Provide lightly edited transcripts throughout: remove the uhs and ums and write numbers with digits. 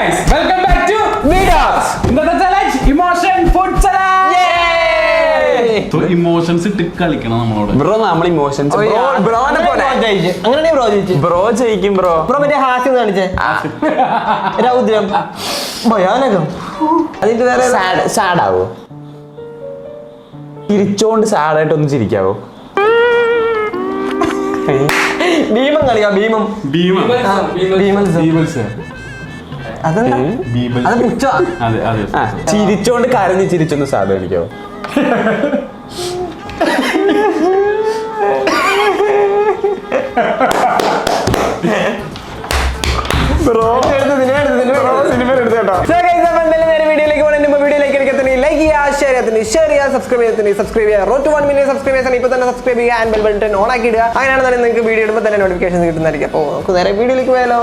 guys, welcome back to Meetups. ഇന്നത്തെ challenge emotion food challenge. So emotions ഇട്ട് കളിക്കണം നമ്മളോട്. ബ്രോ നമ്മൾ ഇമോഷൻസ് ബ്രോ ജയിക്കും ബ്രോ. ബ്രോ മറ്റേ ഹാസ്യം കാണിച്ചേ രൗദ്രം ഭയാനകം അതിന്റെ വേറെ സാഡ് ആവോ? ചിരിച്ചോണ്ട് സാഡായിട്ടൊന്ന് ചിരിക്കാവോ? ഭീമം കളിയാ ഭീമം അതെന്താ അത് പുച്ഛ ചിരിച്ചോണ്ട് കരഞ്ഞ് ചിരിച്ചൊന്ന് സാഡ് കാണിക്കാവോ? ബ്രോ സിനിമ എടുത്ത് കേട്ടോ. സബ്സ്ക്രൈബ് ചെയ്യുക. റോഡ് ടു 1 മില്യൺ സബ്സ്ക്രൈബേഴ്സ് ഇപ്പൊ തന്നെ സബ്സ്ക്രൈബ് ചെയ്യുക ആൻഡ് ബെൽ ബട്ടൺ ഓൺ ആക്കി ഇടുക. അങ്ങനെയാണ് നിങ്ങൾക്ക് വീഡിയോ ഇടുമ്പോൾ തന്നെ നോട്ടിഫിക്കേഷൻ കിട്ടുന്നതായിരിക്കും. അപ്പോൾ നമുക്ക് നേരെ വീഡിയോയിലേക്ക് പോയാലോ.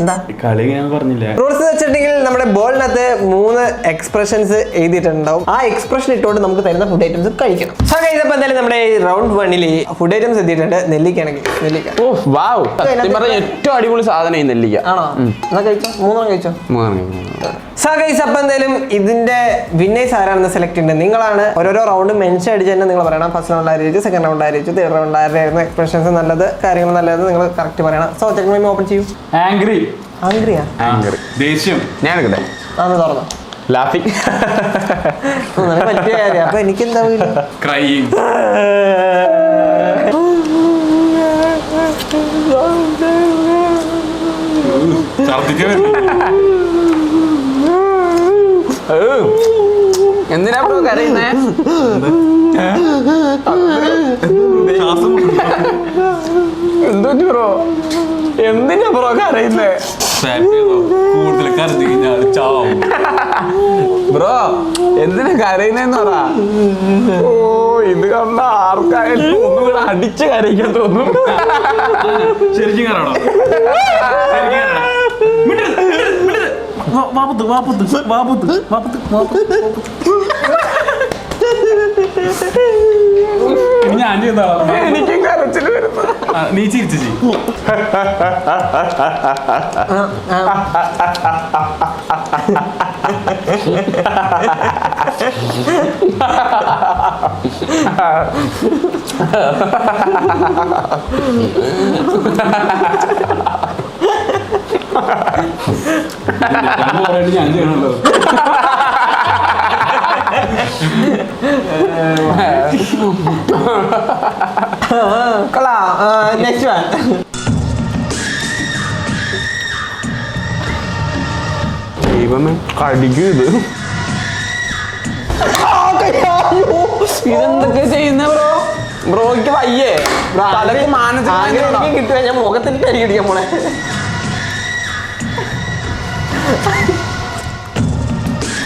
എന്താ കളി ഞാൻ പറഞ്ഞില്ല. റൂൾസ് വെച്ചിട്ടുണ്ടെങ്കിൽ നമ്മുടെ ബോളിനകത്ത് 3 എക്സ്പ്രഷൻസ് എഴുതിയിട്ടുണ്ടാവും. ആ എക്സ്പ്രഷൻ ഇട്ടുകൊണ്ട് നമുക്ക് തരുന്ന ഫുഡ് ഐറ്റംസ് കഴിക്കണം. സോ ഗൈസ് അപ്പോൾ എന്തായാലും നമ്മുടെ റൗണ്ട് 1 ഫുഡ് ഐറ്റംസ് എഴുതിയിട്ടുണ്ട്. നെല്ലിക്കാണെങ്കിൽ നെല്ലിക്ക. ഓ വാവ്, സത്യം പറഞ്ഞാൽ ഏറ്റവും അടിപൊളി സാധനം ഈ നെല്ലിക്ക. ആണോ? എന്നാ കഴിച്ചോ, 3 കഴിച്ചോ. സോ ഗൈസ് അപ്പോൾ എന്തായാലും ഇതിന്റെ വിന്നേഴ്സ് ആരാണെന്ന് സെലക്ട് ചെയ്യുന്നത് നിങ്ങളാണ്. ഓരോരോ റൗണ്ട് മെൻഷൻ അടിച്ച് തന്നെ നിങ്ങൾ പറയണം. ഫസ്റ്റ് റൗണ്ട് ആയിരിക്കും, സെക്കൻഡ് റൗണ്ട് ആയിരിക്കും, തേർഡ് റൗണ്ട് ആയിരുന്നു. എക്സ്പ്രഷൻസ് നല്ലത്, കാര്യങ്ങൾ നല്ലത് നിങ്ങൾ കറക്റ്റ് പറയണം. സോ ടെക്നോളജി ഓപ്പൺ ചെയ്യൂ. ആംഗ്രി. ആംഗ്രിയാ? ദേഷ്യം. ഞാൻ എടുക്കട്ടെ. അന്ന് തുറന്നോ. ലാഫിംഗ്. പറ്റിയ കാര്യം. അപ്പൊ എനിക്ക് എന്താ ക്രൈയിങ്. എന്തിനാ ബ്രോ കരയുന്നേ? എന്തോ ബ്രോ, എന്തിനാ ബ്രോ കരയുന്നേ? കൂടുതൽ കരുതി കഴിഞ്ഞാൽ ചാവും. ബ്രോ എന്തിനാ കരയുന്നേന്ന് പറ. ഓ ഇത് കണ്ട ആർക്കായാലും ഒന്നുകൂടെ അടിച്ച് കരയിക്കാൻ തോന്നും. ശരിക്കും കയറണോ? ഞാൻ ചെയ്താ എനിക്കും കരച്ചിൽ വരുന്നു. നീ ചിരിച്ചു ചെയ്യും. ഞാൻ ചെയ്യണല്ലോ. Next one. ദൈവമേ കടിക്കും ഇത്. ഇതെന്തൊക്കെ ചെയ്യുന്ന ബ്രോ? ബ്രോയ്ക്ക് വയ്യേ? തലക്ക് മാനസിക കിട്ടുക. ഞാൻ മുഖത്തിൽ കരി കടിക്കാൻ പോണേ.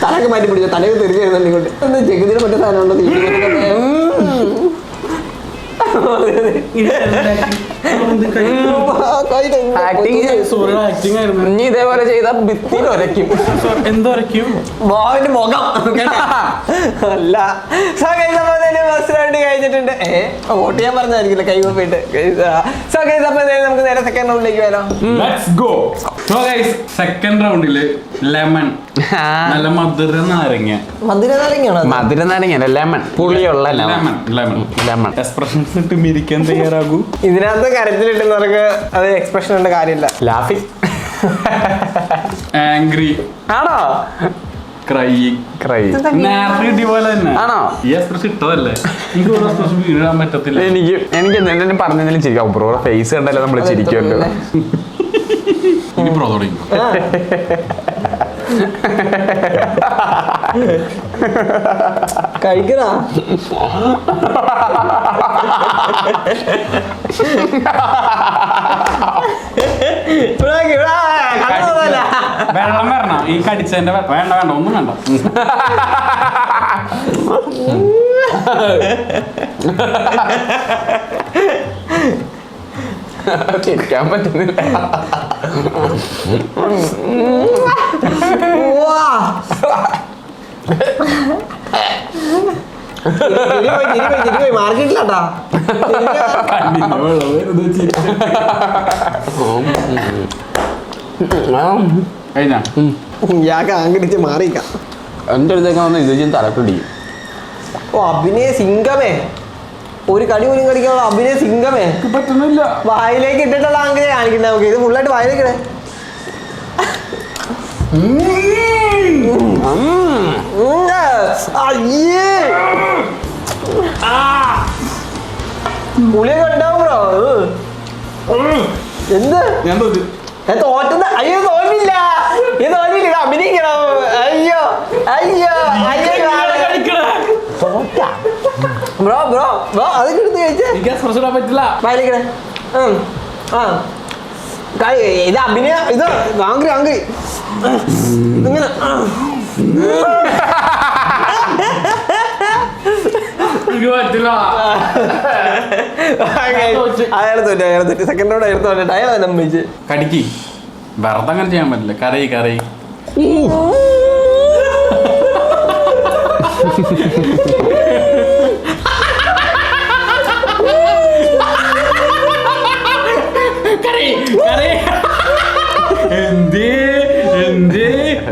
തലക്ക് മാറ്റി പിടിച്ചോ. തലക്ക് തെറിഞ്ഞു വരുന്നുണ്ട് ഇങ്ങോട്ട്. എന്താ ജഗതിന് മറ്റേ സാധനം ഉണ്ടോ? ഇനി ഇതേപോലെ ചെയ്ത ഭിത്തിയിൽ ഒരയ്ക്കും. എന്തൊരയ്ക്കും? മോഹന്റെ മുഖം അല്ല. കഴിഞ്ഞിട്ടുണ്ട്. വോട്ട് ചെയ്യാൻ പറഞ്ഞായിരിക്കില്ല കൈ പോയിട്ട്. നമുക്ക് നേരെ സെക്കൻഡ് റൗണ്ടിലേക്ക് വരാം. Let's go. So guys second റൗണ്ടില് ലെമൺ. നല്ല മധുര നാരങ്ങ. മധുര നാരങ്ങയാണോ? മധുര നാരങ്ങ ലെമൺ. പുളിയുള്ള ലെമൺ. ലെമൺ. ലെമൺ. എക്സ്പ്രഷൻസ് ഇട്ട് മിരിക്കാൻ തയ്യാറാകൂ. ഇതിനകത്ത് കരച്ചിലിട്ടുന്നവർക്ക് അത് എക്സ്പ്രഷൻ ഉണ്ട് കാര്യമില്ല. ലാഫിംഗ്. ആംഗ്രി. ആണോ? ക്രൈയിങ്. നേരത്തെ കിട്ടിയ പോലെ തന്നെ ആണോ? ഈ എക്സ്പ്രഷൻ ഇട്ടതല്ലേ? എനിക്ക് ഓരോ എക്സ്പ്രഷൻ വീഴാൻ പറ്റത്തില്ല. എനിക്ക് എന്തെങ്കിലും പറഞ്ഞാലും ചിരിക്കാം. ബ്രോ ഫേസ് കണ്ടല്ലേ നമ്മള് ചിരിക്കുമല്ലോ. ഇനി ബ്രോ തുടങ്ങി. കഴിക്കണ വെള്ളം വരണം ഈ കടിച്ചതിന്റെ. വേണ്ട വേണ്ട ഒന്നും വേണ്ട. ചിരിക്കാൻ പറ്റുന്നില്ല. മാർക്കറ്റിലാട്ടാ കഴിഞ്ഞാ ഞാൻ ആഗ്രഹിച്ച് മാറിയിക്കാം. എന്റെ അടുത്തേക്ക് വന്ന് ഇത് ചെയ്ത് തലക്കടിക്കും. ഓ അഭിനയ സിംഗമേ, ഒരു കടി പോലും കടിക്കാനുള്ള അഭിനയ സിംഗമേ. പറ്റുന്നില്ല. വായിലേക്ക് ഇട്ടിട്ടുള്ള ആംഗിലേ കാണിക്കണ്ട നമുക്ക്. ഇത് ഫുള്ളായിട്ട് വായിലേക്ക് ഇടേ. പുളിയൊക്കെ ഉണ്ടാവും ബ്രോ. എന്ത് ഞാൻ തോറ്റു. തോറ്റുന്ന? അയ്യോ തോന്നില്ല, ഇത് തോന്നില്ല, ഇത് അഭിനയിക്കണം. അയ്യോ അയ്യോ അയ്യോ ബ്രോ ബ്രോ ബ്രോ അതൊക്കെ എടുത്ത് കഴിച്ചേ. എനിക്ക് എക്സ്പ്രഷൻ ഇടാൻ പറ്റില്ല. വായിലേക്കണേ. ആ ഇത് അഭിനയം, ഇത് ആംഗ്രി ആംഗ്രി ഇങ്ങനെ. എനിക്ക് പറ്റില്ല. അയാളെ തോറ്റു, അയാളെ തോറ്റു. സെക്കൻഡ് റൗണ്ട് അയാൾ തോറ്റ. അയാൾ തന്നെ അമ്മയിച്ച് കടിക്ക്. വെറുതെ അങ്ങനെ ചെയ്യാൻ പറ്റില്ല. കരയി കരയി.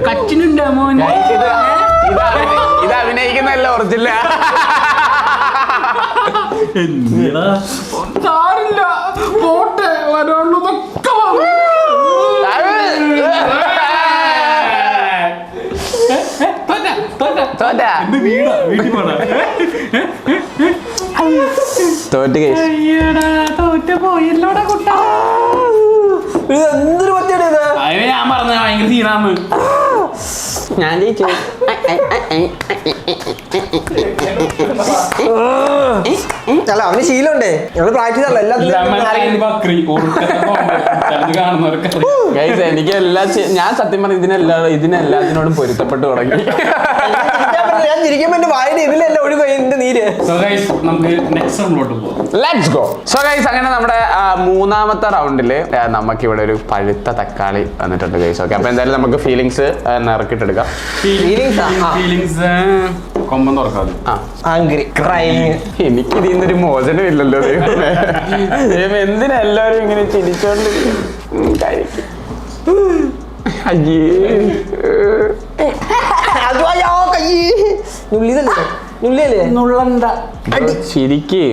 കച്ചിനുണ്ടാ മോൻ? ഇത് അഭിനയിക്കുന്നല്ല ഒറിജിനൽ. സാരില്ല, പോട്ടെ, വരാനുള്ളതൊക്കെ വീട്ടിൽ പോണ തോറ്റ പോയല്ലോടാ കുട്ടാ. എന്തൊരു പറ്റിയാണ് ഇത്. അതിന് ഞാൻ പറഞ്ഞ ഭയങ്കര സീനാന്ന്. ഞാൻ ജയിച്ചു. അല്ല അവന് ശീലമുണ്ടേ, ഞങ്ങള് പ്രാക്ടീസ് അല്ല ഗൈസ് എനിക്ക് ഞാൻ സത്യം പറഞ്ഞ ഇതിനെല്ലാത്തിനോടും പൊരുത്തപ്പെട്ട് തുടങ്ങി. ഞാൻ ചിരിക്കുമ്പോ എന്റെ വായന ഇതിലല്ല ഒഴുകും എന്റെ നീര്. നമുക്ക് നെക്സ്റ്റ് റൗണ്ടിലോട്ട് പോകാം. Let's go. സോ ഗൈസ് അങ്ങനെ നമ്മുടെ മൂന്നാമത്തെ റൗണ്ടില് നമുക്ക് ഇവിടെ ഒരു പഴുത്ത തക്കാളി വന്നിട്ടുണ്ട് ഗൈസ്. ഓക്കെ, അപ്പൊ എന്തായാലും നമുക്ക് ഫീലിങ്സ് ഇറക്കിട്ടെടുക്കാം. ഫീലിങ്സ് കൊമ്പം തുറക്കാതെ. Angry crying. എനിക്ക് ഇതിൽ നിന്നൊരു മോചനം ഇല്ലല്ലോ ദൈവമേ. എന്തിനാ എല്ലാവരും ഇങ്ങനെ ചിരിച്ചോണ്ട് കഴിക്കും? അയ്യേ ശരിക്ക്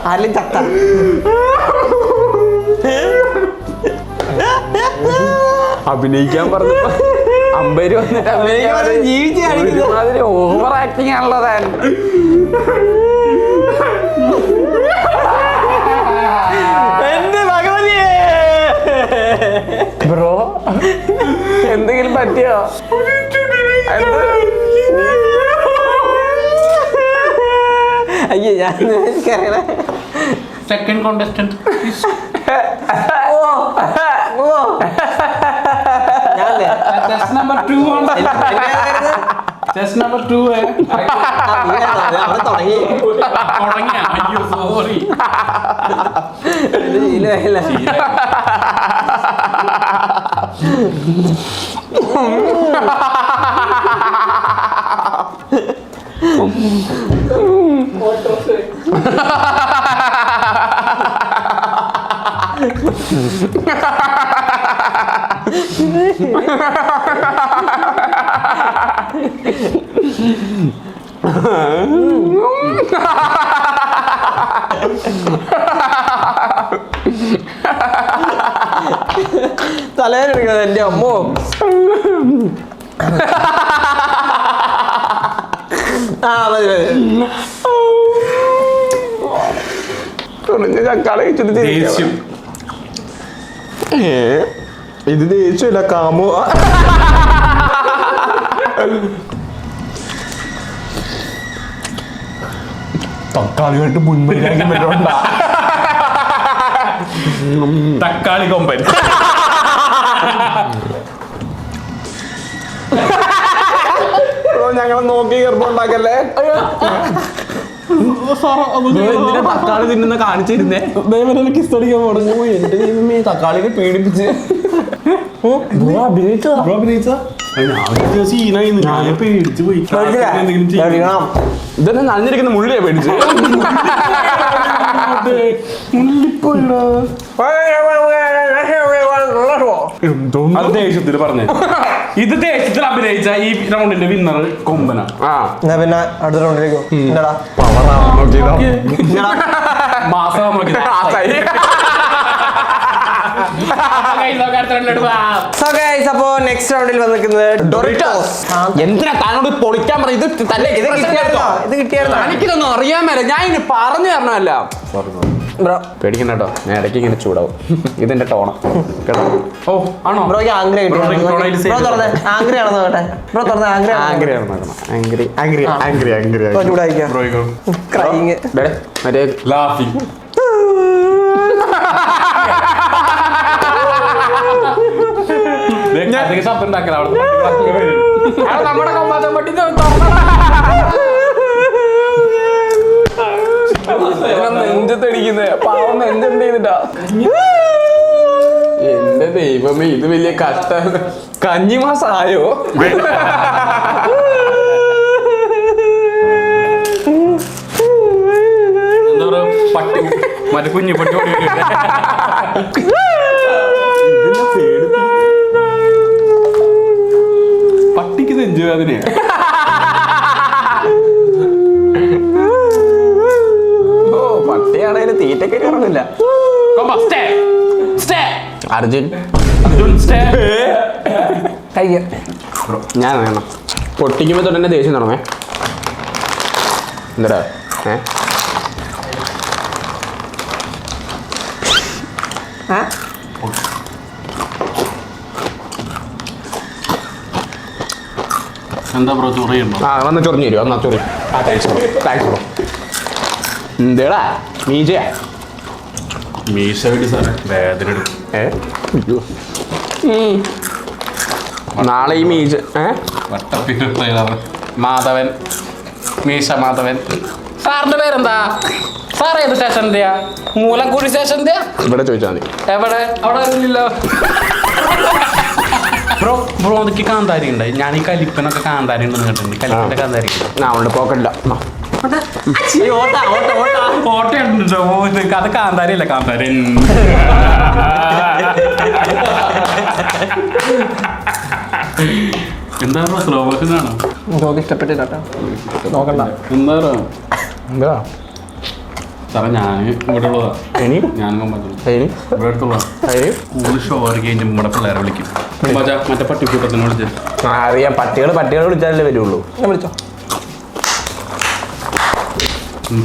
ആരും ചത്ത. അഭിനയിക്കാൻ പറഞ്ഞപ്പോ അമ്പര് വന്നിട്ട് ജീവിച്ചാൽ ഓവർ ആക്ടിങ് ആണല്ലോ താൻ. ബ്രോ എന്തെങ്കിലും പറ്റിയോ? അയ്യോ ഞാൻ സെക്കൻഡ് കോണ്ടസ്റ്റന്റ്. ടെസ്റ്റ് നമ്പർ 2 ആണ്. ടെസ്റ്റ് നമ്പർ 2 തുടങ്ങി. അയ്യോ സോറി. തലേനെടുക്കുന്നത് എന്റെ അമ്മോ. ആ മതി മതി. തക്കാളി ദേഷ്യം. ഇത് ദേഷ്യമില്ല, കാമോ. തക്കാളിയായിട്ട് മുൻപന്താ തക്കാളി കൊമ്പൻ. ഞങ്ങളെ നോക്കി ഗർഭമുണ്ടാക്കല്ലേ. തക്കാളി തിന്നുന്ന കാണിച്ചിരുന്നേ. കിസ്തടിക്കാൻ പോണു. എന്റെ ദൈവമേ തക്കാളിനെ പീഡിപ്പിച്ച്. അഭിനയിച്ച സീനായിരുന്നു, ഞാൻ പേടിച്ചു പോയി. എന്തെങ്കിലും ചെയ്യും. ഇതന്നെ നനഞ്ഞിരിക്കുന്ന മുള്ളിയാ പേടിച്ച്. അത് ദേഷ്യത്തിൽ പറഞ്ഞു. ഇത് ദേഷ്യത്തിൽ അഭിനയിച്ച ഈ റൗണ്ടിന്റെ വിന്നർ കൊമ്പന. എന്നാ പിന്നെ അടുത്ത റൗണ്ടിലേക്ക് മാസം അപ്പോ നെക്സ്റ്റ് റൗണ്ടിൽ വന്നിരിക്കുന്നത് ഡോറിറ്റോസ്. എന്തിനാ താനോട് പൊളിക്കാൻ പറയും? ഇത് ഇത് കിട്ടിയായിരുന്നു. എനിക്കിതൊന്നും അറിയാൻ മേല, ഞാൻ ഇനി പറഞ്ഞു തരണമല്ല. ബ്രോ പേടിക്കണ്ട കേട്ടോ, ഞാൻ ഇടയ്ക്ക് ഇങ്ങനെ ചൂടാവും. ഇതെന്റെ ടോണ കേട്ടോ. ഓ ആണോ? ബ്രോയ്ക്ക് ആംഗ്രി കിട്ടിയായിരുന്നു. ആംഗ്രി ആണെന്ന് നോക്കട്ടെ. ബ്രോ തുറന്ന ആംഗ്രി ആംഗ്രിയാണ് നോക്കണം. ആംഗ്രി ചൂടായിക്കാം. ക്രൈങ് മറ്റേ ലാഫിംഗ്. ശബ്ദം ഉണ്ടാക്കല നമ്മുടെ കൊമ്പാത്ത പട്ടി നെഞ്ചത്തടിക്കുന്നേ പാവം. നെഞ്ചെന്ത് ചെയ്തിട്ടാ? എന്റെ ദൈവമേ, ഇത് വലിയ കഷ്ട. കഞ്ഞിമാസായോ? എന്താ പറയാ, പട്ടി മറ്റേ കുഞ്ഞു പട്ടി ഓടി പട്ടിക്ക് നെഞ്ചു വേദനയാ. ഓ, പട്ടിയാണേലും തീറ്റൊക്കെ ഇറങ്ങില്ല. അർജുൻ ഞാൻ വേണം. പൊട്ടിക്കുമ്പോ തൊട്ട് തന്നെ ദേഷ്യം തുടങ്ങേ. എന്താ എന്താ ബ്രോ ചൊറിയുണ്ടോ? ആ വന്ന് ചൊറിഞ്ഞു തരുമോ? എന്നാ ചൊറി. ആ താങ്ക്സ് ബ്രോ, താങ്ക്സ് ബ്രോ. എന്തേടാ മീജയാ? മീശ വേണ്ടി സാറേ വേദന എടുക്കും. നാളെ ഈ മീജ മാധവൻ, മീശ മാധവൻ. സാറിന്റെ പേരെന്താ? സാർ ഏത് സ്റ്റേഷൻ്റെയാ? മൂലംകുഴി സ്റ്റേഷൻ്റെ? ഇവിടെ ചോദിച്ചാൽ മതി. എവിടെ? അവിടെ ഇല്ലല്ലോ. ബ്രോ എനിക്ക് കാന്താരി ഉണ്ടായി. ഞാൻ ഈ കലിപ്പനൊക്കെ കാന്താരി ഉണ്ടെന്ന് കേട്ടിട്ടുണ്ട്. കലിപ്പന്റെ കാന്താരി ഞാൻ ഉണ്ട്, പോക്കറ്റില്ല. ഫോട്ടോ ഉണ്ടോ? അത് കാന്താരി അല്ല, കാന്താരി. എന്താ സ്ലോ മോഷൻ ആണോ? ഇഷ്ടപ്പെട്ടില്ല നോക്കണ്ട. എന്താ സാറേ ഞാൻ ഇവിടെ ഉള്ളതാ. ഞാൻ ഇവിടെ അടുത്തുള്ള കൂടുതൽ ഷോർ കഴിഞ്ഞ് നമ്മുടെ പിള്ളേരെ വിളിക്കും. മറ്റേ പട്ടിക്കൂട്ടത്തിനെ വിളിച്ച് അറിയാം. പട്ടികൾ വിളിച്ചാലേ വരുള്ളൂ. വിളിച്ചോ.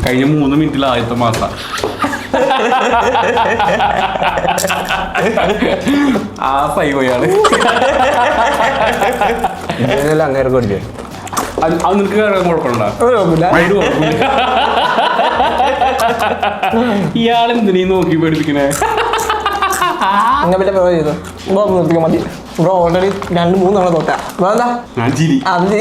കഴിഞ്ഞ 3 മിനിറ്റിൽ ആദ്യത്തെ മാസം ആ സൈവയാണ്. അങ്ങേർക്ക് പഠിച്ചു. അത് നിനക്ക് കുഴപ്പമുണ്ടോ? ഇയാളെന്തിനീ നോക്കി പേടിപ്പിക്കണേ? പിന്നെ പ്രോ ചെയ്തു. ബ്രോ നിർത്തിക്കാൻ മതി. ബ്രോ ഓൾറെഡി 2-3 തവണ തോറ്റാ. എന്താ ഞാൻ ചിരി. അത്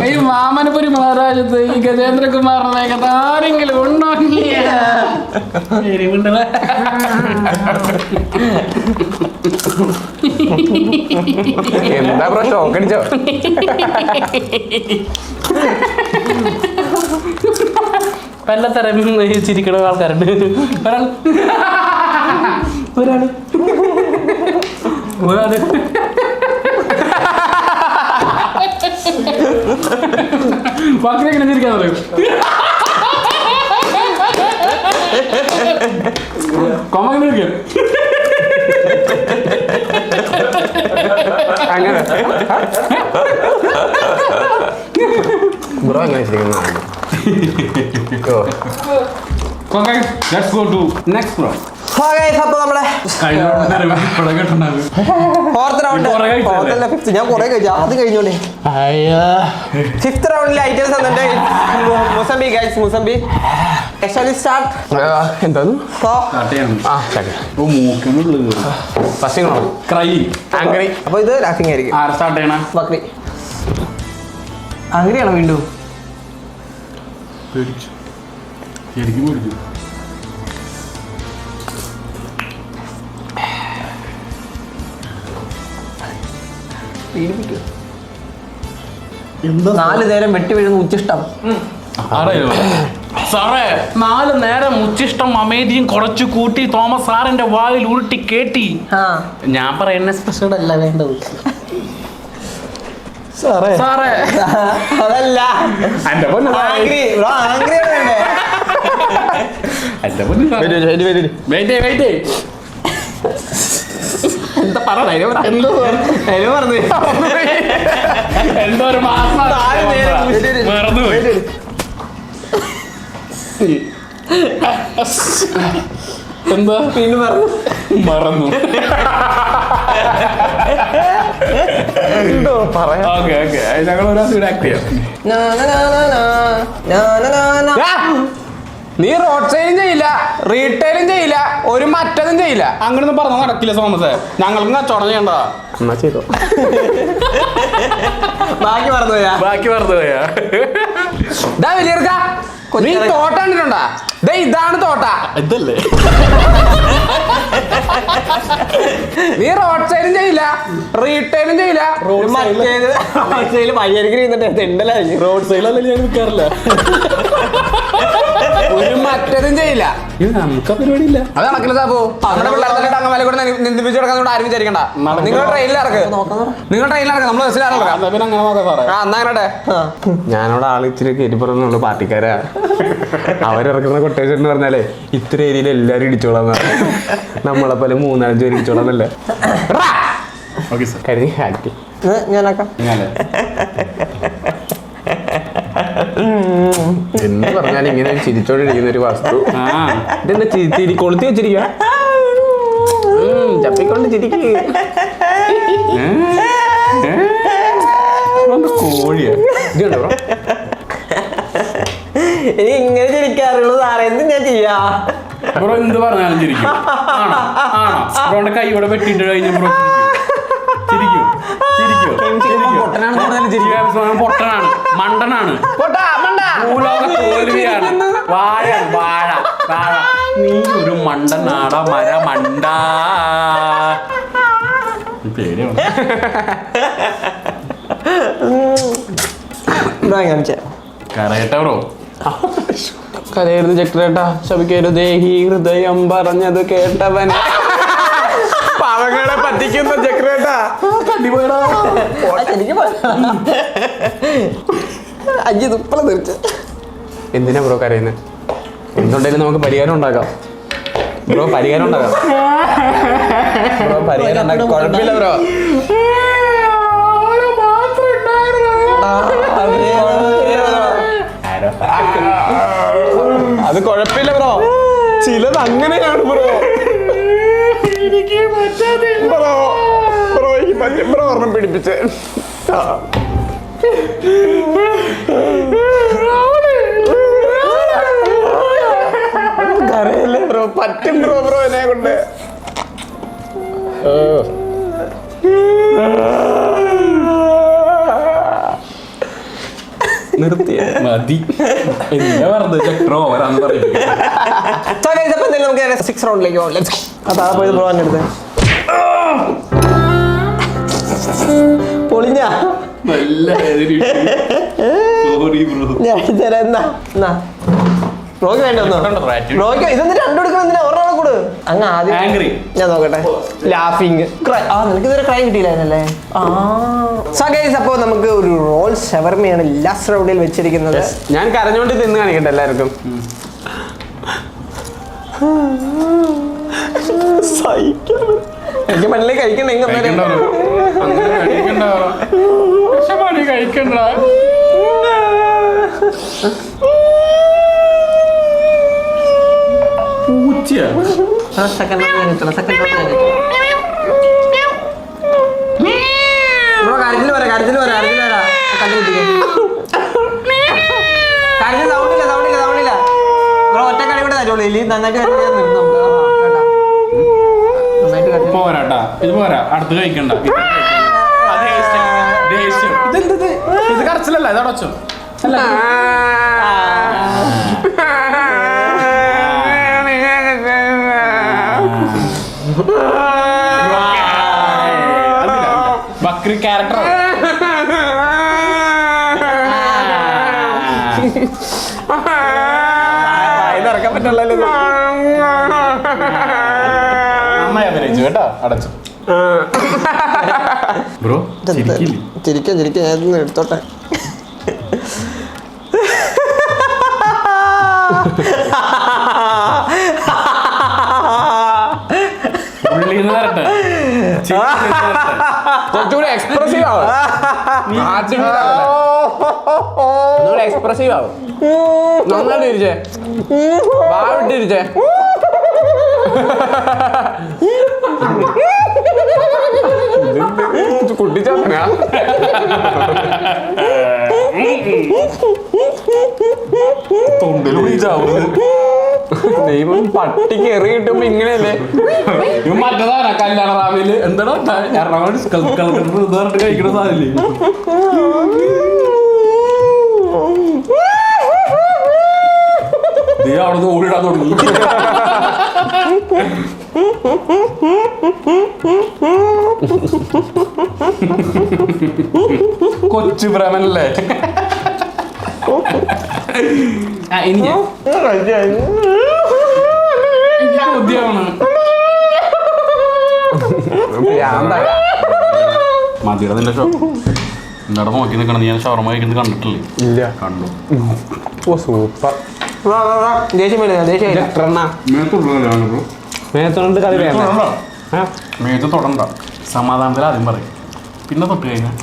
ഈ മാമനപുരി മഹാരാജത്ത് ഈ ഗജേന്ദ്രകുമാറിനെ ആരെങ്കിലും ഉണ്ടോ? എന്താ ബ്രോ ഷോക്ക് അടിച്ചോ? പലതരം ചിരിക്കണ ആൾക്കാരുണ്ട്. ഒരാള് ബാക്കിയെങ്ങനെ ചിരിക്കാൻ പറയും? കൊമ്മങ്ങനെ ഇരിക്കാം. അങ്ങനെ ബ്രോ എങ്ങനെ ശരിക്കും? Okay, let's go to next round. അപ്പൊ നമ്മുടെ ഫോർത്ത് റൗണ്ട്, ഫിഫ്ത്ത്. ഞാൻ കുറെ കഴിച്ചു, അത് കഴിഞ്ഞോണ്ടേ. ഫിഫ്ത്ത് റൗണ്ടിലെ ഐറ്റംസ് വന്നിട്ട് മുസംബി ഗൈസ്, മുസംബി. എന്താണ്? അപ്പൊ ഇത് ലാഫിംഗ് ആയിരിക്കും. ബക്രി അങ്ങനെയാണോ വീണ്ടും? പീഡിപ്പിക്കുക. 4 നേരം വെട്ടി വീഴുന്ന ഉച്ചിഷ്ടം. സാറേ 4 നേരം ഉച്ചിഷ്ടം അമേരിയും കുറച്ചു കൂട്ടി തോമസ് സാറിന്റെ വായിൽ ഉരുട്ടി കേട്ടി. ഞാൻ പറയുന്ന സ്പെഷ്യൽ അല്ല വേണ്ടത് സാറേ. അതല്ല എന്താ പറഞ്ഞു എന്തോ ഒരു മാസം എന്താ പിന്നെ മറന്നു. ഞങ്ങൾ ഒരു ആക്ട് ചെയ്യാം. നീ റോഡ് സൈഡും ചെയ്യില്ല, റീറ്റെയിലും ചെയ്യില്ല, ഒരു മറ്റതും ചെയ്യില്ല. അങ്ങനൊന്നും പറഞ്ഞാൽ നടക്കില്ല തോമസേ. ഞങ്ങൾക്ക് കച്ചവടം ചെയ്യണ്ടാ. എന്നാ ചെയ്തോ. ബാക്കി മറന്നുപോയാ ഇതാ വലിയർക്ക നീ തോട്ട കണ്ടിട്ടുണ്ടാ? ഇതാണ് തോട്ട. ഇതല്ലേ നീ റോഡ് സൈഡും ചെയ്യില്ല, റീറ്റെയിലും ചെയ്യില്ല, റോഡ് സൈഡിലല്ലേ ഞാൻ വിൽക്കാറില്ല. ഒരു മറ്റതും ചെയ്യില്ല. നമുക്ക് പരിപാടിയില്ല. അത് നടക്കില്ല സാബു. നമ്മുടെ പിള്ളേരെ അങ്ങ് കൂടെ നിന്ദിപ്പിച്ചു കൊടുക്കാൻ ആരും വിചാരിക്കണ്ട. നിങ്ങൾ ട്രെയിനിൽ ഇറക്ക്, നമ്മൾ ബസ്സിൽ ഇറക്കാം. എന്നാ അങ്ങനട്ടെ. ഞാനവിടെ ആള് ഇച്ചിരി കയറ്റിപ്പുറന്നുള്ള പാർട്ടിക്കാരാ. അവരിറക്കുന്ന കൊട്ടേഷൻ എന്ന് പറഞ്ഞാലേ ഇത്ര ഏരിയയിൽ എല്ലാരും ഇടിച്ചോളാം. നമ്മളെ പോലെ 3-5 പേര് ഇടിച്ചോളാന്നല്ലേ കരുതി ഹാക്കി. ഞാനാക്കാം. എന്ന് പറഞ്ഞാൽ ഇങ്ങനെ ചിരിച്ചോണ്ടിരിക്കുന്ന ഒരു വസ്തു ഇതെന്താ ചിരി കൊളുത്തി വെച്ചിരിക്ക ചപ്പിക്കൊണ്ട് ചിരിക്കുക. കോഴിയാ ഇതുണ്ടോ ബ്രോ? എനിക്ക് ഇങ്ങനെ ചിരിക്കാറുള്ളൂ സാറേ. എന്ത് ഞാൻ ചെയ്യാ? ബ്രോ എന്ത് പറഞ്ഞാലും ചിരിക്കും. ബ്രോന്റെ കൈയോടെ വെട്ടിട്ട് കഴിഞ്ഞ ബ്രോ പൊട്ടനാണ്, മണ്ടനാണ്, തോൽവിയാണ്. വാഴ വാഴ വാഴ നീ ഒരു മണ്ടനാടാ മര മണ്ട. പേടിയാണ്. കരയട്ടെ ബ്രോ. കരയരുത് ചക്രേട്ടാ, ശപിക്കരുതേ ഈ ഹൃദയം പറഞ്ഞത് കേട്ടവൻ. പാവങ്ങളെ പറ്റിക്കുന്ന ചക്രേട്ടാ. അഞ്ച് തുപ്പല തീർച്ച. എന്തിനാ ബ്രോ കരയുന്നത്? എന്തുണ്ടെങ്കിലും നമുക്ക് പരിഹാരം ഉണ്ടാക്കാം ബ്രോ. പരിഹാരം ഉണ്ടാക്കാം. കുഴപ്പമില്ല ബ്രോ. അത് കുഴപ്പമില്ല ബ്രോ. ചിലത് അങ്ങനെയാണ് ബ്രോ. ബ്രോ ഒരെണ്ണം പിടിപ്പിച്ച് കരയല്ലേ ബ്രോ. പറ്റും ബ്രോ. ബ്രോ എന്നെ കൊണ്ട് നിർത്തിയ മതി. എന്താ പറഞ്ഞത് ചക്രോ വരാന്ന് പറയും. നമുക്ക് 6 റൗണ്ടിലേക്ക് പോകാം. അതാ പോയത് ബ്രോ എന്നെ അടുത്ത് പൊളിഞ്ഞ നല്ല സോറി ബ്രോ. ഞാൻ തരാം. എന്നാ ബ്രോക്ക് വേണ്ട ബ്രോക്ക് ഇതൊന്നും രണ്ടു എടുക്കണം. ഒരാളെ കൂട് അങ്ങ് ആദ്യം. ഞാൻ നോക്കട്ടെ. ലാഫിങ്. നിനക്ക് ഇതുവരെ ക്രൈം കിട്ടിയില്ലായിരുന്നല്ലേ? അപ്പൊ നമുക്ക് ഒരു റോൾ ഷവർമയാണ് ലാസ്റ്റ് റൗണ്ടിൽ വെച്ചിരിക്കുന്നത്. ഞാൻ കരഞ്ഞോണ്ട് തിന്ന് കാണിക്കട്ടെ എല്ലാവർക്കും. എനിക്ക് മണ്ണിൽ കഴിക്കണ്ട. കഴിക്കണ്ട. കാര്യത്തിൽ വരാ കണ്ടുപിടിക്കുക. കാര്യത്തിൽ സൗണ്ടില്ല. ഒറ്റ കളി കൂടെ തരുള്ളൂ. ഇനി നന്നായിട്ട് പോരാട്ടാ. ഇത് പോരാ. അടുത്ത് കഴിക്കണ്ട. ഇത് കറച്ചിലല്ല. ഇത് അടച്ചോ. ബക്രി ക്യാരക്ടർ ഇറക്കാൻ പറ്റുള്ളൂ. നന്നായി അഭിനയിച്ചു കേട്ടോ. അടച്ചു ബ്രോ. ചിരിക്കാൻ ഞാൻ എടുത്തോട്ടെ. കുറച്ചുകൂടി എക്സ്പ്രസീവ് ആവും. എക്സ്പ്രസീവ് ആവും. നന്നായിട്ട് ഇരിച്ചേ. വാവിട്ടിരിച്ചേ. കുട്ടിച്ചാ ദൈവം പട്ടിക്ക് എറി കിട്ടുമ്പോ ഇങ്ങനെയല്ലേ. മറ്റേതാണ് കല്യാണ റാവില് എന്താ എറണാകുളം കഴിക്കണ സാധനല്ലേ. അവിടുന്ന് ഓടിടാൻ തുടങ്ങി. കൊച്ചു ഭ്രമനല്ലേ. ഇനി മതിയുടെ നിന്റെ ഷോ എന്താടെ നോക്കി നിൽക്കണം. ഞാൻ ഷവർമ കഴിക്കുന്നത് കണ്ടിട്ടില്ലേ? ഇല്ല. കണ്ടു. ഓ സൂപ്പർ. മേത്തോണ്ട് കളി വേണ്ട. മേത്ത് തൊടണ്ട. സമാധാനത്തിൽ ആദ്യം പറയും, പിന്നെ തൊട്ട് കഴിഞ്ഞാൽ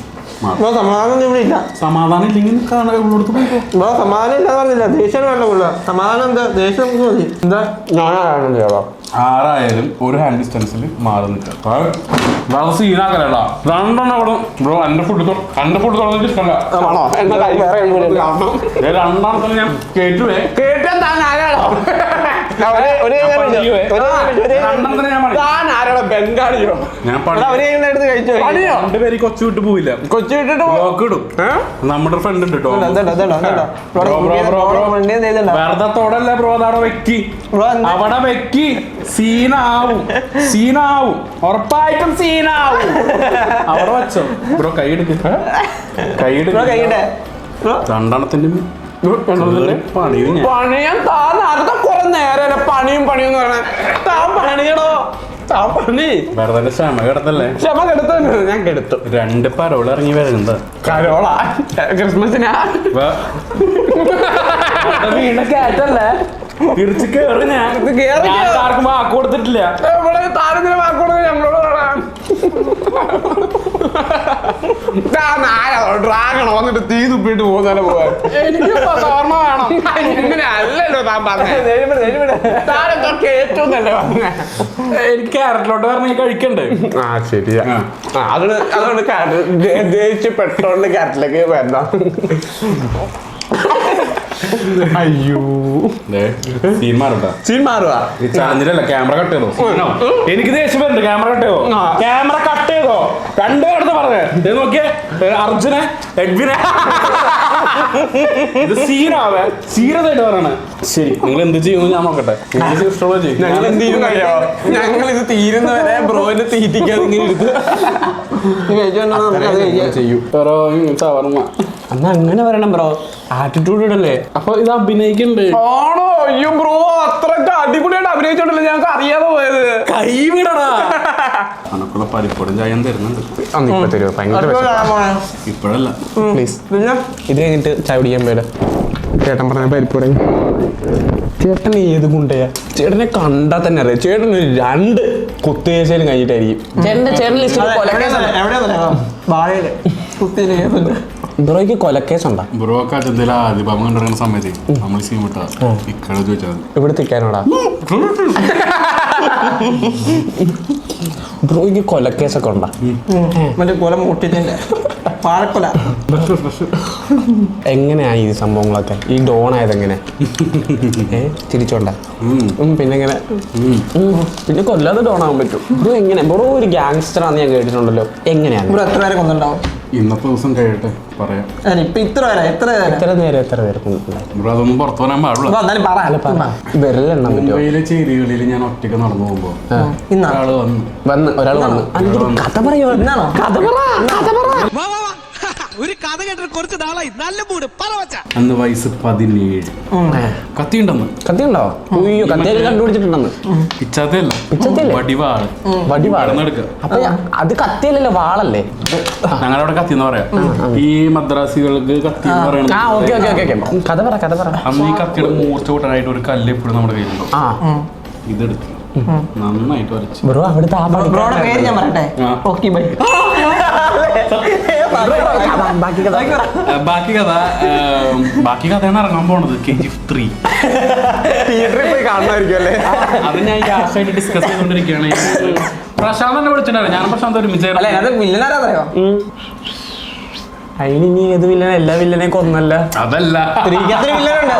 സമാധാനം ഇവിടെ ഇല്ല. സമാധാനം ഇല്ലെങ്കിൽ ഉള്ളടുത്ത് പോയിക്കോ. സമാധാനം ഇല്ലാന്ന് പറഞ്ഞില്ല. ദേഷ്യം വേണ്ട കൂടുതൽ. സമാധാനം എന്താ? ദേഷ്യം നമുക്ക് മതി. എന്താ ഞാനാണ് ചെയ്യാം. ആരായാലും ഒരു ഹാൻഡ് ഡിസ്റ്റൻസിൽ മാറി നിൽക്കാം. വേറെ സീനാക്കലടാ. രണ്ടെണ്ണം അവിടെ ബ്രോ. എന്റെ ഫുഡ് തുറന്നിട്ട് ഇഷ്ടമല്ല. രണ്ടാമത്തെ ഞാൻ കേട്ടുവേ. ബംഗാളിയോ രണ്ടുപേര് കൊച്ചു വിട്ട് പോയില്ല. കൊച്ചു വിട്ടിട്ട് ഇടും. നമ്മുടെ ഫ്രണ്ട് ഉണ്ട് കേട്ടോ. വെറുതെ തൊടല്ല ബ്രോ. അതവിടെ വെക്കി. അവിടെ വെക്കി. സീനാവും ഉറപ്പായിട്ടും സീനാവും. അവിടെ വെച്ചോ ബ്രോ. കൈയെടുക്ക. രണ്ടെണ്ണത്തിന്റെ പണിയാൻ താൻ കുറെ നേരം പണിയും എന്ന് പറഞ്ഞാൽ താൻ പണിയടോ. താൻ പണി വെറുതെ ക്ഷമ കിടത്തല്ലേ. ക്ഷമ കെടുത്തു. ഞാൻ കെടുത്തു. 2 പരോള് ഇറങ്ങി വരുന്നത്. കരോളാ ക്രിസ്മസിനാ വീണ കാറ്റല്ലേ. തിരിച്ച് കേറി. ഞാൻ ആർക്കും വാക്ക് കൊടുത്തിട്ടില്ല. താരത്തിന് വാക്ക് കൊടുത്ത് ഞങ്ങളോട് ഡ്രാഗണോ വന്നിട്ട് തീ തുപ്പിട്ട് പോകുന്ന പോവാൻ. എനിക്ക് ഓർമ്മ വേണം. ഇങ്ങനെ അല്ലല്ലോ താൻ പറഞ്ഞത്. കേറ്റോന്നല്ലേ പറഞ്ഞ. എനിക്ക് ക്യാരറ്റിലോട്ട് പറഞ്ഞ കഴിക്കണ്ടേ. ആ ശരിയാ. അതുകൊണ്ട് ദേഷ്യപ്പെട്ടോണ്ട് ക്യാരറ്റിലേക്ക് വരണ. അയ്യോ സീൻ മാറുക. ചാനലിലല്ല ക്യാമറ കട്ട് ചെയ്തോ. എനിക്ക് ദേഷ്യം വരുന്നുണ്ട്. ക്യാമറ കട്ട് ചെയ്തോ. രണ്ടുപേരുടെ പറഞ്ഞേ നോക്കിയേ. അർജുനെ എഡ്വിനെ ഇത് സീനാവേ. സീരിയസ് ആയിട്ട് പറയണേ. ശരി നിങ്ങൾ എന്ത് ചെയ്യുമെന്ന് ഞാൻ നോക്കട്ടെ. ഞങ്ങൾ എന്ത് ചെയ്യുന്ന ഞങ്ങൾ ഇത് തീരുന്നവരെ ബ്രോയിനെ തീറ്റിക്കാതെ ഇങ്ങനെ എടുത്ത് ചെയ്യും. അന്ന് അങ്ങനെ പറയണം ബ്രോ. ആറ്റിറ്റ്യൂഡ് ഇടല്ലേ. അപ്പൊ ഇത് അഭിനയിക്കണ്ടേ? ആണോ? അയ്യോ ബ്രോ അത്രക്ക് അടിപൊളിയായിട്ട് അഭിനയിച്ചോണ്ടല്ലേ ഞങ്ങൾക്ക് അറിയാതെ പോയത്. കൈവിടടാ. അനക്കുള്ള പരിപ്പോടും ചായം തരുന്നുണ്ട്. ഇപ്പോഴല്ല പ്ലീസ്. ഇത് കഴിഞ്ഞിട്ട് ചായ കുടിക്കാൻ പോയത്. ചേട്ടൻ പറഞ്ഞ പരിപ്പോടെ. ചേട്ടൻ ഏത് കൊണ്ടയാ? ചേട്ടനെ കണ്ടാൽ തന്നെ അറിയാം. ചേട്ടന് 2 കുത്തേശയിലും കഴിഞ്ഞിട്ടായിരിക്കും. ബ്രോയ്ക്ക് കൊലക്കേസുണ്ടാ? ബ്രോക്ക് എന്തെങ്കിലും ആദിഭാവം കണ്ടിറങ്ങുന്ന സമയത്ത് നമ്മൾ സീൻ വിട്ടാ ഇക്കടെ ചോദിച്ചാൽ ഇവിടെ തിക്കാനോടാ. ബ്രോയ്ക്ക് കൊലക്കേസൊക്കെ ഉണ്ടാ? മറ്റേ കൊല മൂട്ടിന്റെ പാഴക്കൊല. എങ്ങനെയാ ഈ സംഭവങ്ങളൊക്കെ? ഈ ഡോൺ ആയത് എങ്ങനെ? തിരിച്ചോണ്ട പിന്നെ എങ്ങനെ? പിന്നെ കൊല്ലാതെ ഡോൺ ആവാൻ പറ്റും. ബ്രോ എങ്ങനെ? ബ്രോ ഒരു ഗ്യാങ്സ്റ്റർ ആണെന്ന് ഞാൻ കേട്ടിട്ടുണ്ടല്ലോ. എങ്ങനെയാണ്? ഇവിടെ എത്ര പേരെ കൊണ്ടുണ്ടാവും? ഇന്നത്തെ ദിവസം കഴിയട്ടെ പറയാം. ഇപ്പൊ ഇത്ര പേരെ ബ്രോ അതൊന്നും പുറത്തു വരാൻ പാടില്ല. വിരലെണ്ണാൻ പറ്റുമോ? മുംബൈയിലെ ചേരികളിൽ ഞാൻ ഒറ്റയ്ക്ക് നടന്നു പോകുമ്പോ ഒരാൾ വന്നു. കഥ പറയോ? കഥ പറ. ഒരു കഥ കേട്ടിട്ട് കുറച്ച് നാളായി നല്ല മൂട് പറവച്ച. അന്ന് വയസ്സ് 17. കത്തിയുണ്ടെന്ന്. കത്തിയുണ്ടോ? അയ്യോ, കത്തിയൊക്കെ കണ്ടുപിടിച്ചിട്ടുണ്ടെന്ന്. പിച്ചാത്തല്ല, വടിവാള്. വടിവാളെടുക്കുക. അപ്പൊ അത് കത്തിയല്ലല്ലോ, വാളല്ലേ? ഞങ്ങളവിടെ കത്തി എന്ന് പറയാം. ഈ മദ്രാസികൾക്ക് കത്തി എന്ന് പറയണത്. കഥ പറ. അന്ന് ഈ കത്തിയുടെ മൂർച്ച കൂട്ടാനായിട്ട് ഒരു കല്ല് എപ്പോഴും നമ്മുടെ കയ്യിലുണ്ടോ? ഇതെടുത്ത് നന്നായിട്ട് വരച്ചു. ബ്രോ അവിടുത്തെ ബ്രോയുടെ പേര് ഞാൻ പറയട്ടെ? Okay bye. ബാക്കി കഥയാണ് ഇറങ്ങാൻ പോണത്. KGF 3 തിയേറ്ററിൽ പോയി കാണുമായിരിക്കും അല്ലേ? അത് ഞാൻ ലാസ്റ്റ് ആയിട്ട് ഡിസ്കസ് ചെയ്തോണ്ടിരിക്കുകയാണ്. പ്രശാന്ത് തന്നെ വിളിച്ചിട്ടുണ്ടായിരുന്നു. ഞാൻ പ്രശാന്ത് ഒരുമിച്ചായിരുന്നു. അല്ലെ അത് വില്ലനാരാ അറിയോ? അതിന് ഏത് വില്ലനെ? എല്ലാ വില്ലനെയും കൊന്നല്ല. അതല്ല, വില്ലനുണ്ട്.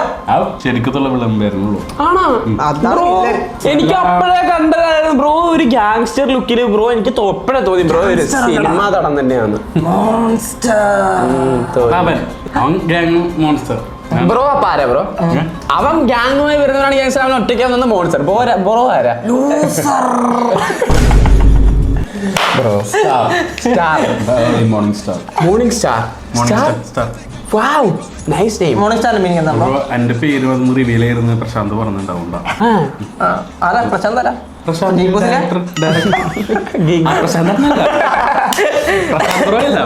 ശരിക്കത്തുള്ള വിളമ്പായിരുന്നുള്ളൂ. ആണോ? ബ്രോ എനിക്ക് അപ്പോഴേ കണ്ടതായിരുന്നു ബ്രോ ഒരു ഗ്യാങ്സ്റ്റർ ലുക്കില്. ബ്രോ എനിക്ക് എപ്പോഴേ തോന്നി ബ്രോ ഒരു സിനിമ തടം തന്നെയാണ്. അവൻ ഗ്യാങ് മോൺസ്റ്റർ. ബ്രോ അപ്പൊ ആരാ ബ്രോ? അവൻ ഗ്യാങ്ങുമായി വരുന്നവരാണ് ഗ്യാങ്സ്റ്റർ. അവൻ ഒറ്റയ്ക്ക് വന്ന മോൺസ്റ്റർ. ബ്രോ ആരാ? Bro morning star. Wow, nice name. Morning സ്റ്റാറിന്റെ മീനിങ് എന്താ? എന്റെ പേര് വന്ന് റിവീൽ ചെയ്യുന്ന പ്രശാന്ത് പറഞ്ഞിട്ടുണ്ടാവും. ആരാ പ്രശാന്ത്? ആരാ പ്രശാന്ത് ബ്രോ അല്ല,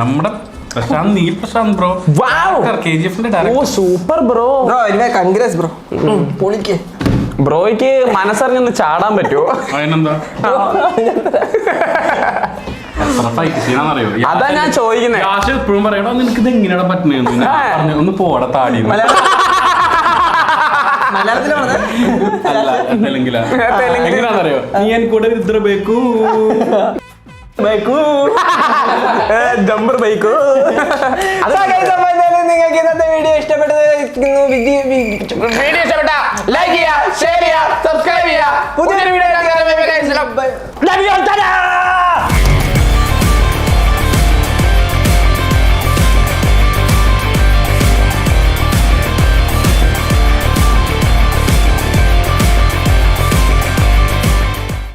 നമ്മുടെ Prashanth Neel Prashanth bro. KGF super bro. Congrats bro. പൊളിക്ക്. ബ്രോയ്ക്ക് മനസ്സറിഞ്ഞൊന്ന് ചാടാൻ പറ്റുമോ? അതിനെന്താ? അതാ ഞാൻ ചോദിക്കുന്നത്. എപ്പോഴും പറയണോ നിനക്ക് ഇത് എങ്ങനെയാണ് പറ്റുന്നതെന്ന് ഒന്ന് പോടാ താടി. അല്ല, തെലുങ്കിലാണെന്നറിയോ? നീ എൻ കൂടെ ഇത്ര ബേക്കൂ ജമ്പർ ബൈക്കോ. നിങ്ങൾക്ക് ഇന്നത്തെ വീഡിയോ ഇഷ്ടപ്പെട്ട ലൈക്ക് ചെയ്യുക, ഷെയർ ചെയ്യുക, സബ്സ്ക്രൈബ് ചെയ്യുക. പുതിയൊരു വീഡിയോ